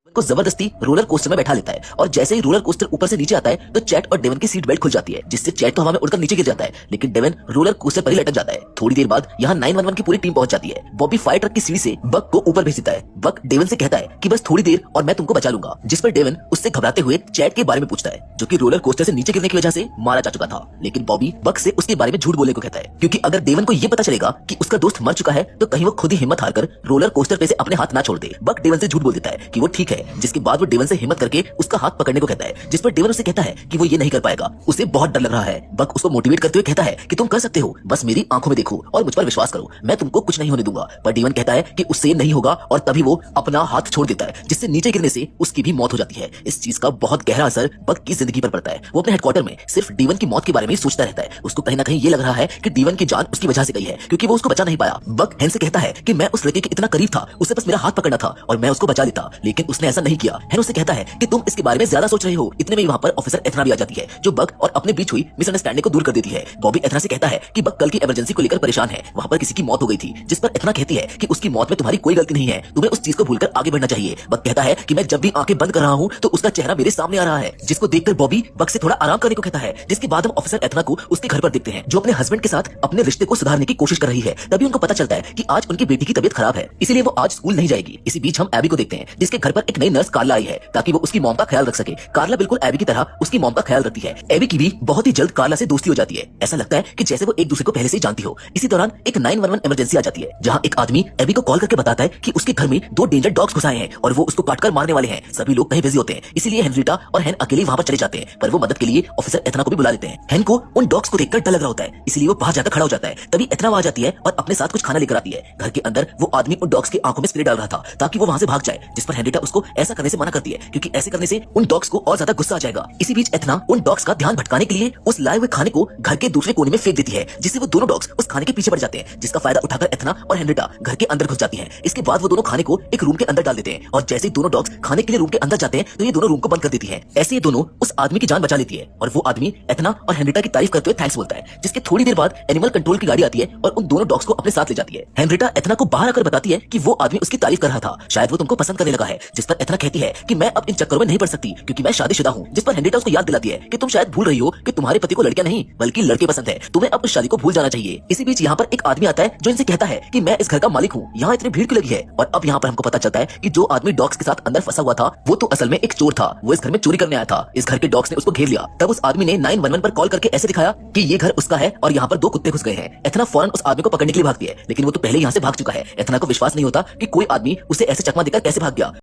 को जबरदस्ती roller coaster में बैठा लेता है और जैसे ही रोलर कोस्टर ऊपर से नीचे आता है तो चैट और डेवन की सीट बेल्ट खुल जाती है, जिससे चैट तो हवा में उड़कर नीचे गिर जाता है, लेकिन डेवन रोलर कोस्टर पर ही लटक जाता है। थोड़ी देर बाद यहाँ 911 की पूरी टीम पहुंच जाती है। बॉबी फायर ट्रक की सीढ़ी से बक को ऊपर भेज देता है। बक डेवन से कहता है कि बस थोड़ी देर और मैं तुमको बचा लूंगा, जिस पर डेवन उससे घबराते हुए चैट के बारे में पूछता है, जो कि रोलर कोस्टर से नीचे गिरने की वजह से मारा जा चुका था। लेकिन बॉबी बक से उसके बारे में झूठ बोलने को कहता है, क्योंकि अगर डेवन को ये पता चलेगा कि उसका दोस्त मर चुका है तो कहीं वो खुद ही हिम्मत हारकर रोलर कोस्टर पे से अपने हाथ ना छोड़ दे। बक डेवन से झूठ बोल देता है कि वो ठीक है, जिसके बाद वो डेवन से हिम्मत करके उसका हाथ पकड़ने को कहता है, जिस पर डेवन उसे कहता है कि वो ये नहीं कर पाएगा, उसे बहुत डर लग रहा है। बक उसको मोटिवेट करते हुए कहता है कि तुम कर सकते हो, बस मेरी आंखों में देखो और मुझ पर विश्वास करो, मैं तुमको कुछ नहीं होने दूंगा। पर डेवन कहता है कि उससे नहीं होगा और तभी वो अपना हाथ छोड़ देता है, जिससे नीचे गिरने से उसकी भी मौत हो जाती है। इस चीज का बहुत गहरा असर बक की जिंदगी पर पड़ता है। वो अपने हेडक्वार्टर में सिर्फ डेवन की मौत के बारे में सोचता रहता है। उसको कहीं ना कहीं ये लग रहा है कि डेवन की जान उसकी वजह से गई है, क्योंकि वो उसको बचा नहीं पाया। बक हैन से कहता है कि मैं उस लड़के के इतना करीब था, उसे बस मेरा हाथ पकड़ना था और मैं उसको बचा लेता, लेकिन उसने ऐसा नहीं किया। हैन उससे कहता है कि तुम इसके बारे में ज्यादा सोच रहे हो। इतने में वहां पर ऑफिसर एथना भी आ जाती है, जो बक और अपने बीच हुई मिसअंडरस्टैंडिंग को दूर कर देती है। बॉबी एथना से कहता है कि बक कल की इमरजेंसी को लेकर परेशान है, वहां पर किसी की मौत हो गई थी, जिस पर एथना कहती है कि उसकी मौत में तुम्हारी कोई गलती नहीं है, तुम्हें उस चीज को भूलकर आगे बढ़ना चाहिए। बक कहता है कि मैं जब भी आंखें बंद कर रहा हूं तो उसका चेहरा मेरे सामने आ रहा है, जिसको देखकर बॉबी बक से थोड़ा आराम करने को कहता है। जिसके बाद हम ऑफिसर एथना को उसके घर पर देखते हैं, जो अपने हस्बैंड के साथ अपने रिश्ते को सुधारने की कोशिश कर रही है। तभी उनको पता चलता है कि आज उनकी बेटी की तबीयत खराब है, इसीलिए वो आज स्कूल नहीं जाएगी। इसी बीच हम एबी को देखते हैं, जिसके घर पर एक नई नर्स कार्ला आई है, ताकि वो उसकी मॉम का ख्याल रख सके। कार्ला बिल्कुल एबी की तरह उसकी मॉम का ख्याल रखती है। एबी की भी बहुत ही जल्द कार्ला से दोस्ती हो जाती है। ऐसा लगता है कि जैसे वो एक दूसरे को पहले से ही जानती हो। इसी दौरान एक 911 इमरजेंसी आ जाती है, जहां एक आदमी एबी को कॉल करके बताता है कि उसके घर में 2 डेंजर डॉग्स घुस आए हैं और वो उसको काटकर मारने वाले हैं। सभी लोग कहीं बिजी होते हैं, इसीलिए हेनरीटा और हैन अकेले वहां पर चले जाते हैं, पर वो मदद के लिए ऑफिसर एथना को भी बुला लेते हैं। हैन को उन डॉग्स को देखकर डर लग रहा होता है, इसलिए वो बाहर जाकर खड़ा हो जाता है। तभी एथना वहां जाती है और अपने साथ कुछ खाना लेकर आती है। घर के अंदर वो आदमी उन डॉग्स की आंखों में स्प्रे डाल रहा था, ताकि वो वहां से भाग जाए, जिस पर हेनरीटा उसको ऐसा करने से मना करती है, क्योंकि ऐसे करने से उन डॉग्स को और ज्यादा गुस्सा आ जाएगा। इसी बीच एथना उन डॉग्स का ध्यान भटकाने के लिए उस लाए हुए खाने को घर के दूसरे कोने में फेंक देती है, जिससे वो दोनों डॉग्स उस खाने के पीछे पड़ जाते हैं, जिसका फायदा उठाकर एथना और हेनरीटा घर के अंदर घुस जाती हैं। इसके बाद वो दोनों खाने को एक रूम के अंदर डाल देते हैं और जैसे ही दोनों डॉग्स खाने के लिए रूम के अंदर जाते हैं तो ये दोनों रूम को बंद कर देती है। ऐसे ये दोनों उस आदमी की जान बचा लेती है और वो आदमी एथना और हेनरीटा की तारीफ करते हुए थैंक्स बोलता है। जिसके थोड़ी देर बाद एनिमल कंट्रोल की गाड़ी आती है और उन दोनों डॉग्स को अपने साथ ले जाती है। हेनरीटा एथना को बाहर आकर बताती है कि वो आदमी उसकी तारीफ कर रहा था, शायद वो तुमको पसंद करने लगा है। जिस पर एथना कहती है कि मैं अब इन चक्करों में नहीं पड़ सकती, क्योंकि मैं शादीशुदा हूँ। जिस पर हेनरीटा उसको याद दिलाती है कि तुम शायद भूल रही हो कि तुम्हारे पति को लड़कियां नहीं बल्कि लड़के पसंद है, तुम्हें अब उस शादी को भूल जाना चाहिए। इसी बीच यहाँ पर एक आदमी आता है जो इनसे कहता है कि मैं इस घर का मालिक हूँ, यहाँ इतनी भीड़ क्यों लगी है। और अब यहाँ पर हमको पता चलता है कि जो आदमी डॉग्स के साथ अंदर फंसा हुआ था वो तो असल में एक चोर था, वो इस घर में चोरी करने आया था। इस घर के डॉग्स ने उसको घेर लिया। तब उस आदमी ने 911 पर कॉल करके ऐसे दिखाया कि ये घर उसका है और यहाँ पर 2 कुत्ते घुस गए हैं। एथना फौरन उस आदमी को पकड़ने के लिए भागती है, लेकिन वो तो पहले यहाँ से भाग चुका है। एथना को विश्वास नहीं होता कि कोई आदमी उसे ऐसे चकमा देकर कैसे भाग गया।